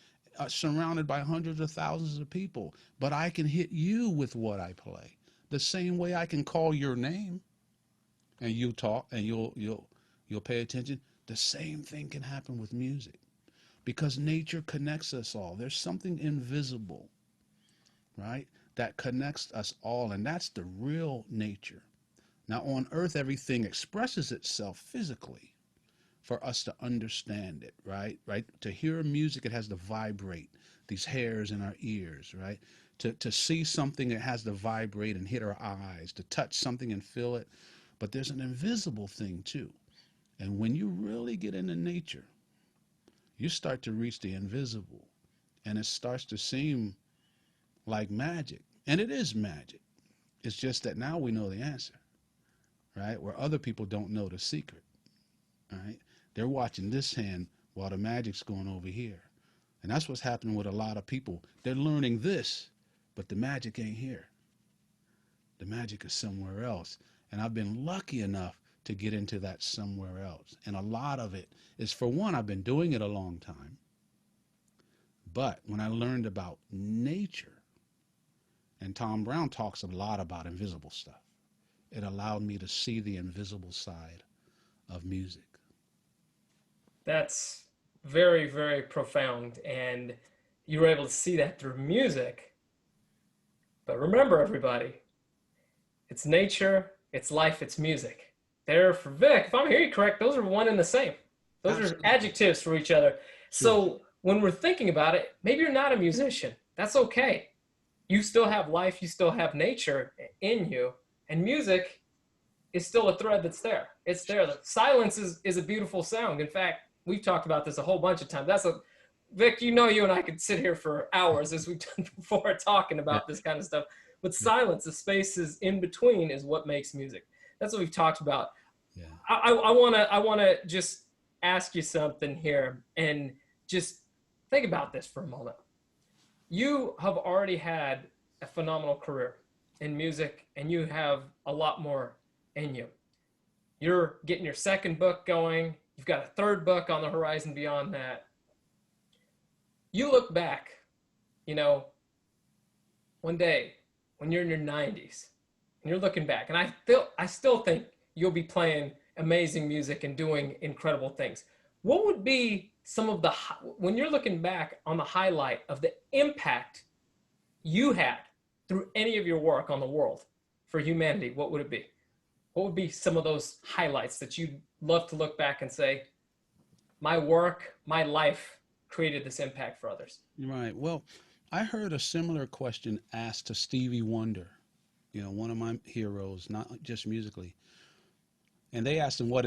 surrounded by hundreds of thousands of people, but I can hit you with what I play. The same way I can call your name and you talk and you'll pay attention. The same thing can happen with music, because nature connects us all. There's something invisible, right, that connects us all, and that's the real nature. Now, on earth, everything expresses itself physically for us to understand it, right? To hear music, it has to vibrate, these hairs in our ears, right? To see something, it has to vibrate and hit our eyes, to touch something and feel it. But there's an invisible thing, too. And when you really get into nature, you start to reach the invisible, and it starts to seem like magic. And it is magic. It's just that now we know the answer. Right? Where other people don't know the secret, right? They're watching this hand while the magic's going over here. And that's what's happening with a lot of people. They're learning this, but the magic ain't here. The magic is somewhere else. And I've been lucky enough to get into that somewhere else. And a lot of it is, for one, I've been doing it a long time. But when I learned about nature, and Tom Brown talks a lot about invisible stuff, it allowed me to see the invisible side of music. That's very, very profound. And you were able to see that through music. But remember, everybody, it's nature, it's life, it's music. There, for Vic, if I'm hearing you correct, those are one and the same. Those Absolutely. Are adjectives for each other. Sure. So when we're thinking about it, maybe you're not a musician. That's okay. You still have life, you still have nature in you. And music is still a thread that's there. It's there. The silence is a beautiful sound. In fact, we've talked about this a whole bunch of times. Vic, you and I could sit here for hours, as we've done before, talking about this kind of stuff. But silence, the spaces in between, is what makes music. That's what we've talked about. Yeah. I wanna just ask you something here, and just think about this for a moment. You have already had a phenomenal career in music, and you have a lot more in you. You're getting your second book going. You've got a third book on the horizon beyond that. You look back, one day when you're in your 90s, and you're looking back, and I still think you'll be playing amazing music and doing incredible things. What would be some of when you're looking back on the highlight of the impact you had through any of your work on the world for humanity, what would it be? What would be some of those highlights that you'd love to look back and say, my work, my life created this impact for others? Right. Well, I heard a similar question asked to Stevie Wonder one of my heroes, not just musically. And they asked him what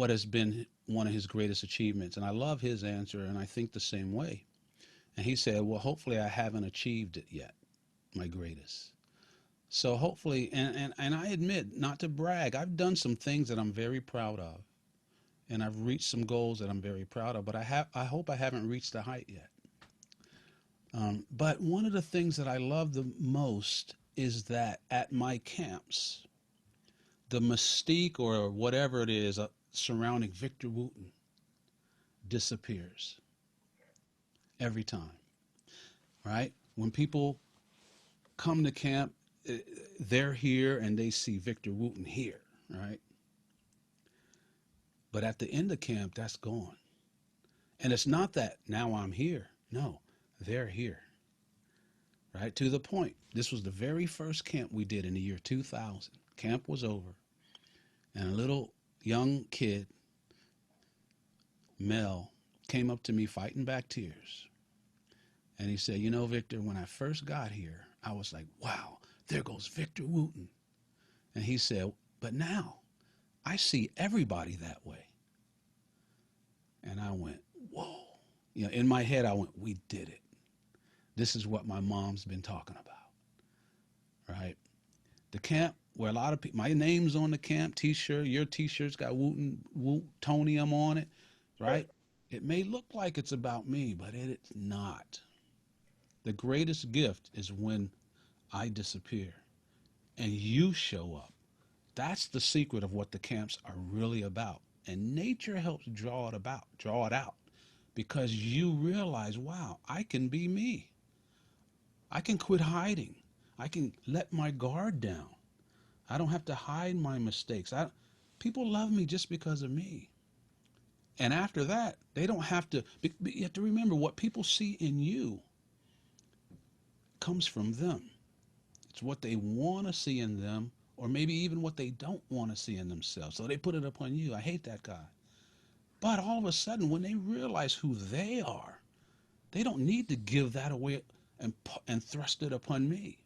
has been one of his greatest achievements. And I love his answer, and I think the same way. And he said, well, hopefully I haven't achieved it yet, my greatest. So hopefully, and I admit, not to brag, I've done some things that I'm very proud of. And I've reached some goals that I'm very proud of, but I hope I haven't reached the height yet. But one of the things that I love the most is that at my camps, the mystique or whatever it is surrounding Victor Wooten disappears every time, right? When people come to camp, they're here and they see Victor Wooten here, right? But at the end of camp, that's gone. And it's not that now I'm here. No, they're here, right? To the point. This was the very first camp we did in the year 2000. Camp was over. And a little young kid, Mel, came up to me fighting back tears. And he said, Victor, when I first got here, I was like, wow, there goes Victor Wooten. And he said, but now I see everybody that way. And I went, whoa. In my head, I went, we did it. This is what my mom's been talking about, right? The camp where a lot of people, my name's on the camp t-shirt, your t-shirt's got Wootonium on it, right? It may look like it's about me, but it's not. The greatest gift is when I disappear and you show up. That's the secret of what the camps are really about. And nature helps draw it out, because you realize, wow, I can be me. I can quit hiding. I can let my guard down. I don't have to hide my mistakes. People love me just because of me. And after that, they don't have to, you have to remember what people see in you comes from them. It's what they want to see in them, or maybe even what they don't want to see in themselves. So they put it upon you. I hate that guy. But all of a sudden, when they realize who they are, they don't need to give that away and thrust it upon me.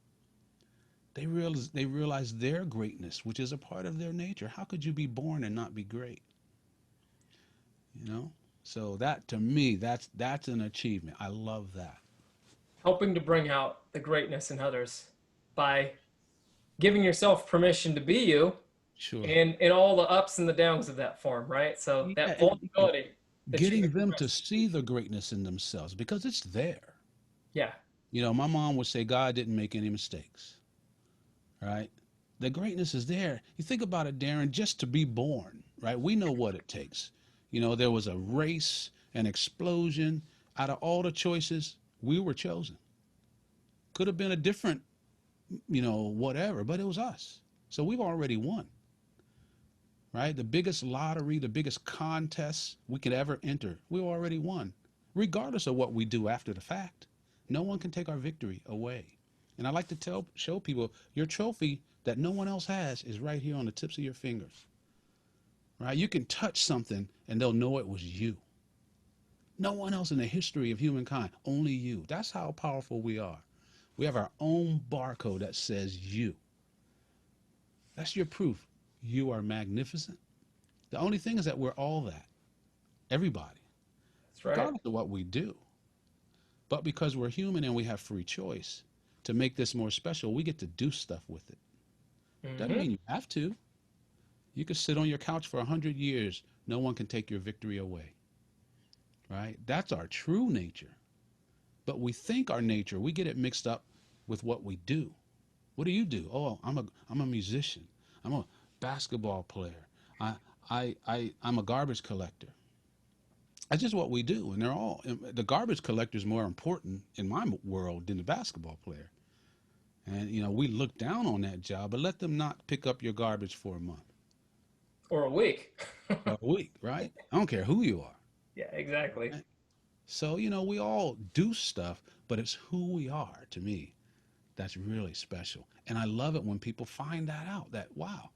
They realize their greatness, which is a part of their nature. How could you be born and not be great? So that, to me, that's an achievement. I love that. Helping to bring out the greatness in others by giving yourself permission to be you. Sure. And in all the ups and the downs of that form, right? So that vulnerability. Getting them to see the greatness in themselves, because it's there. Yeah. My mom would say, God didn't make any mistakes, right? The greatness is there. You think about it, Darren, just to be born, right? We know what it takes. There was a race, an explosion. Out of all the choices, we were chosen. Could have been a different, whatever, but it was us. So we've already won, right? The biggest lottery, the biggest contest we could ever enter, we already won, regardless of what we do after the fact. No one can take our victory away. And I like to show people, your trophy that no one else has is right here on the tips of your fingers, right? You can touch something and they'll know it was you. No one else in the history of humankind, only you. That's how powerful we are. We have our own barcode that says you. That's your proof. You are magnificent. The only thing is that we're all that. Everybody. That's right. Regardless of what we do. But because we're human and we have free choice, to make this more special, we get to do stuff with it. Doesn't mean you have to. You could sit on your couch for 100 years. No one can take your victory away. Right? That's our true nature. But we think our nature, we get it mixed up with what we do. What do? Oh, I'm a musician. I'm a basketball player. I'm a garbage collector. That's just what we do. And the garbage collector is more important in my world than the basketball player. And, we look down on that job, but let them not pick up your garbage for a month. Or a week. Or a week, right? I don't care who you are. Yeah, exactly. Right? So, we all do stuff, but it's who we are, to me, that's really special. And I love it when people find that out, that, wow,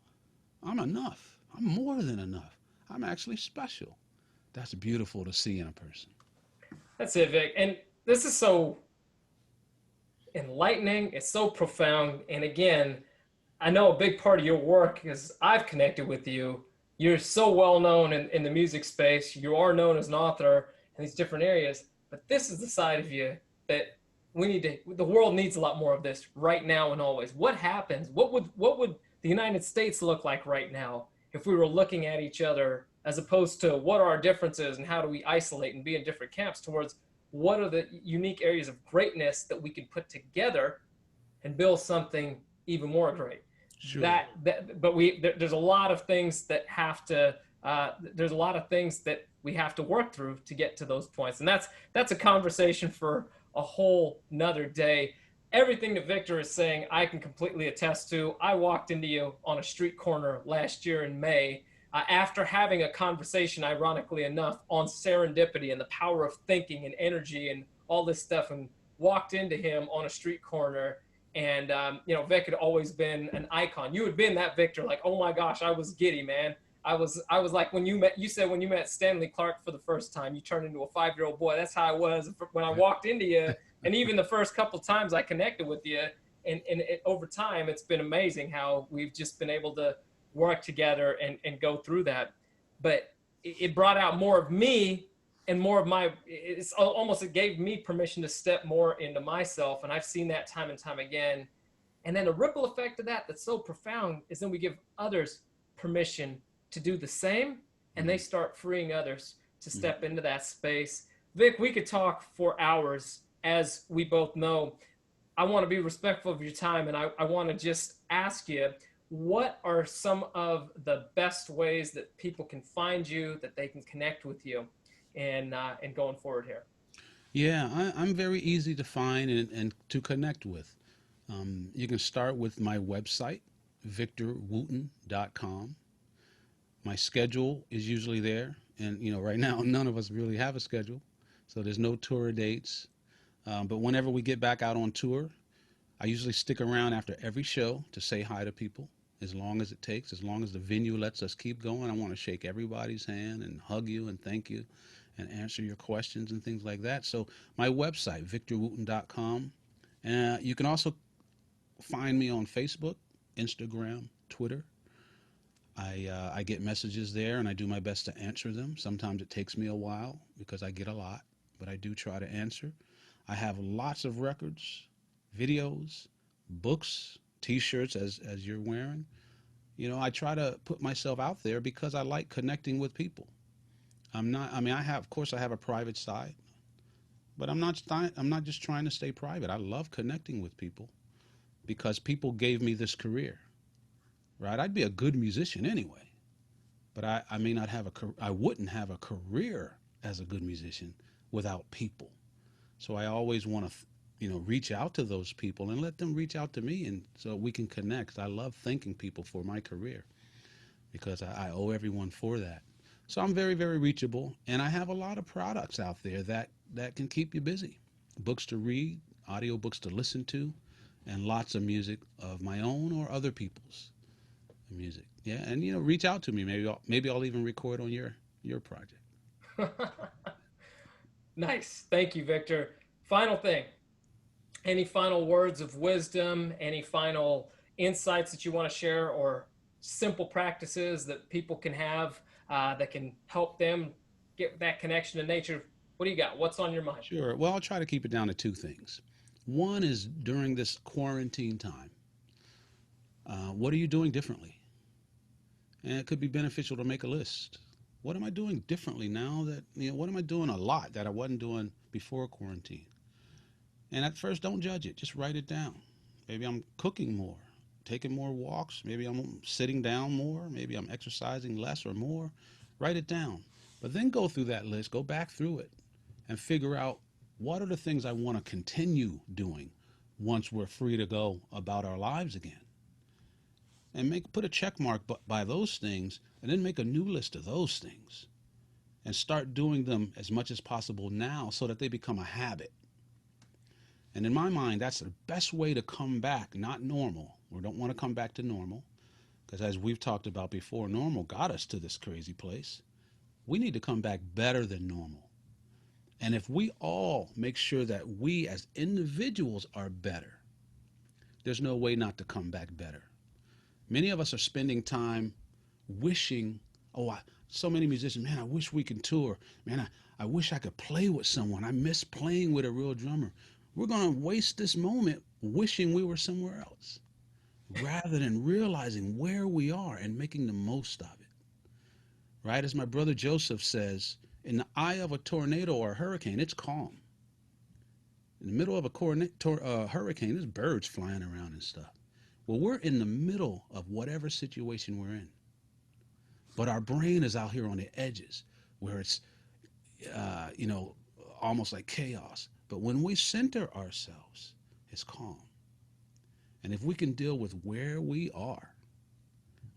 I'm enough. I'm more than enough. I'm actually special. That's beautiful to see in a person. That's it, Vic. And this is so enlightening. It's so profound. And again, I know a big part of your work is I've connected with you. You're so well known in the music space. You are known as an author in these different areas, but this is the side of you that the world needs a lot more of this right now and always. What happens? What would the United States look like right now if we were looking at each other as opposed to what are our differences and how do we isolate and be in different camps towards what are the unique areas of greatness that we can put together and build something even more great. Sure. But there's a lot of things that have to there's a lot of things that we have to work through to get to those points, and that's a conversation for a whole nother day. Everything that Victor is saying, I can completely attest to. I walked into you on a street corner last year in May after having a conversation, ironically enough, on serendipity and the power of thinking and energy and all this stuff, and walked into him on a street corner. And Vic had always been an icon. You had been that Victor, like, oh my gosh, I was giddy, man. I was like when you said when you met Stanley Clarke for the first time, you turned into a 5-year-old boy. That's how I was when I walked into you, and even the first couple times I connected with you, and over time it's been amazing how we've just been able to work together and go through that. But it brought out more of me and more of my, it's almost, it gave me permission to step more into myself. And I've seen that time and time again. And then a ripple effect of that's so profound is then we give others permission to do the same, and they start freeing others to step into that space. Vic, we could talk for hours, as we both know. I want to be respectful of your time, and I want to just ask you, what are some of the best ways that people can find you, that they can connect with you, and going forward here? Yeah, I'm very easy to find and to connect with. You can start with my website, victorwooten.com. My schedule is usually there. And, right now, none of us really have a schedule. So there's no tour dates. But whenever we get back out on tour, I usually stick around after every show to say hi to people, as long as it takes, as long as the venue lets us keep going. I want to shake everybody's hand and hug you and thank you and answer your questions and things like that. So my website, victorwooten.com. You can also find me on Facebook, Instagram, Twitter. I get messages there, and I do my best to answer them. Sometimes it takes me a while because I get a lot, but I do try to answer. I have lots of records, videos, books, T-shirts as you're wearing. I try to put myself out there because I like connecting with people. Of course I have a private side, but I'm not just trying to stay private. I love connecting with people because people gave me this career. Right? I'd be a good musician anyway, but I may not have I wouldn't have a career as a good musician without people. So I always want to, reach out to those people and let them reach out to me, and so we can connect. I love thanking people for my career because I owe everyone for that. So I'm very, very reachable, and I have a lot of products out there that can keep you busy. Books to read, audiobooks to listen to, and lots of music of my own or other people's music. Yeah, and reach out to me. Maybe I'll even record on your project. Nice. Thank you, Victor. Final thing. Any final words of wisdom, any final insights that you want to share, or simple practices that people can have that can help them get that connection to nature? What do you got? What's on your mind? Sure. Well, I'll try to keep it down to two things. One is during this quarantine time, what are you doing differently? And it could be beneficial to make a list. What am I doing differently now that, what am I doing a lot that I wasn't doing before quarantine? And at first, don't judge it. Just write it down. Maybe I'm cooking more, taking more walks. Maybe I'm sitting down more. Maybe I'm exercising less or more. Write it down. But then go through that list, go back through it, and figure out what are the things I want to continue doing once we're free to go about our lives again. And put a check mark by those things, and then make a new list of those things and start doing them as much as possible now so that they become a habit. And in my mind, that's the best way to come back, not normal. We don't want to come back to normal because, as we've talked about before, normal got us to this crazy place. We need to come back better than normal. And if we all make sure that we as individuals are better, there's no way not to come back better. Many of us are spending time wishing, so many musicians, man, I wish we could tour. Man, I wish I could play with someone. I miss playing with a real drummer. We're going to waste this moment wishing we were somewhere else rather than realizing where we are and making the most of it. Right? As my brother Joseph says, in the eye of a tornado or a hurricane, it's calm. In the middle of a hurricane, there's birds flying around and stuff. Well, we're in the middle of whatever situation we're in. But our brain is out here on the edges where it's, almost like chaos. But when we center ourselves, it's calm. And if we can deal with where we are,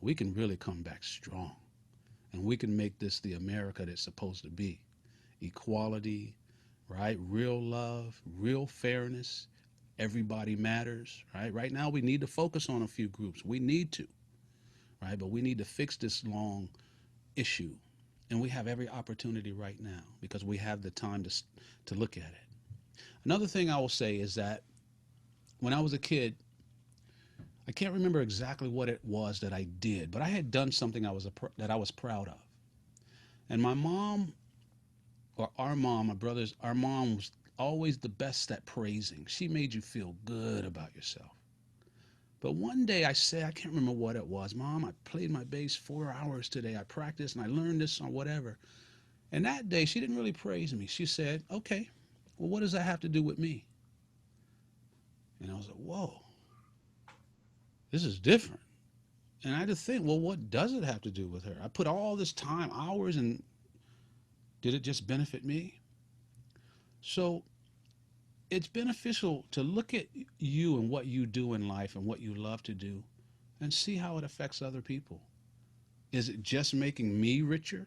we can really come back strong. And we can make this the America that's supposed to be. Equality, right? Real love, real fairness. Everybody matters, right? Right now we need to focus on a few groups. We need to, right? But we need to fix this long issue. And we have every opportunity right now because we have the time to look at it. Another thing I will say is that when I was a kid, I can't remember exactly what it was that I did, but I had done something that I was proud of. And my mom, or our mom, our mom was always the best at praising. She made you feel good about yourself. But one day I said, I can't remember what it was. Mom, I played my bass 4 hours today. I practiced and I learned this or whatever. And that day she didn't really praise me. She said, okay, well, what does that have to do with me? And I was like, whoa, this is different. And I had to think, well, what does it have to do with her? I put all this time, hours, and did it just benefit me? So it's beneficial to look at you and what you do in life and what you love to do and see how it affects other people. Is it just making me richer,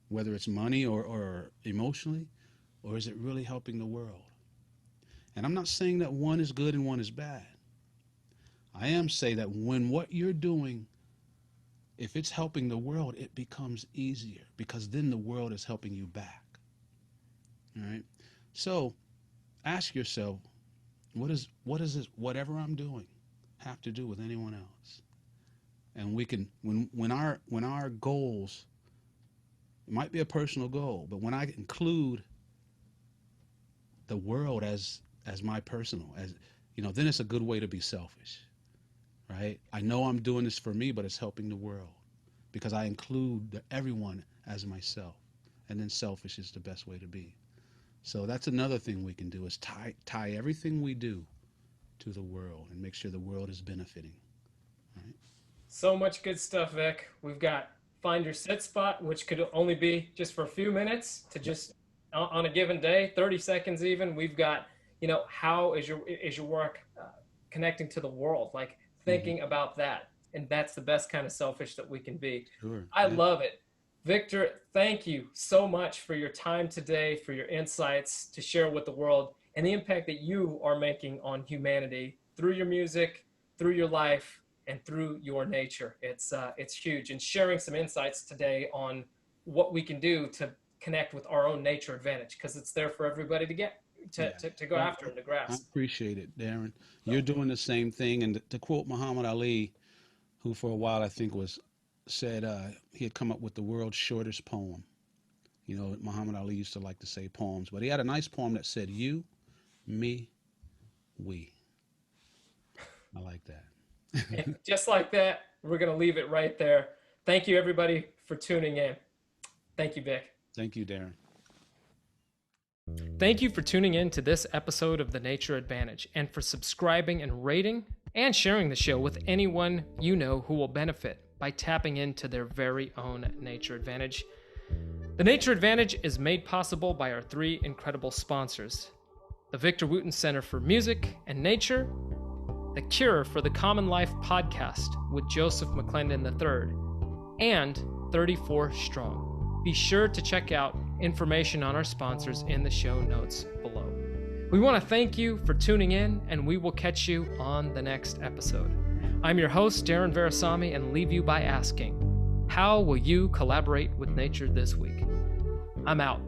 whether it's money or emotionally, or is it really helping the world? And I'm not saying that one is good and one is bad. I am saying that when what you're doing, if it's helping the world, it becomes easier because then the world is helping you back. All right? So ask yourself, what does this, whatever I'm doing, have to do with anyone else? And we can, when our goals, it might be a personal goal, but when I include the world as my personal, then it's a good way to be selfish, right? I know I'm doing this for me, but it's helping the world because I include everyone as myself, and then selfish is the best way to be. So that's another thing we can do is tie everything we do to the world and make sure the world is benefiting. Right? So much good stuff, Vic. We've got Find Your Sit Spot, which could only be just for a few minutes to just on a given day, 30 seconds even. We've got, how is your work connecting to the world? Like thinking about that. And that's the best kind of selfish that we can be. Sure. I love it. Victor, thank you so much for your time today, for your insights to share with the world and the impact that you are making on humanity through your music, through your life, and through your nature. It's huge. And sharing some insights today on what we can do to connect with our own nature advantage, because it's there for everybody to get to go after and to grasp. I appreciate it, Darren. You're doing the same thing. And to quote Muhammad Ali, who for a while I think said he had come up with the world's shortest poem. Muhammad Ali used to like to say poems, but he had a nice poem that said, you, me, we. I like that. And just like that, we're going to leave it right there. Thank you, everybody, for tuning in. Thank you, Vic. Thank you, Darren. Thank you for tuning in to this episode of The Nature Advantage and for subscribing and rating and sharing the show with anyone you know who will benefit by tapping into their very own nature advantage. The Nature Advantage is made possible by our three incredible sponsors: the Victor Wooten Center for Music and Nature, the Cure for the Common Life podcast with Joseph McClendon III, and 34 Strong. Be sure to check out information on our sponsors in the show notes below. We want to thank you for tuning in, and we will catch you on the next episode. I'm your host, Darren Verasamy, and leave you by asking, how will you collaborate with nature this week? I'm out.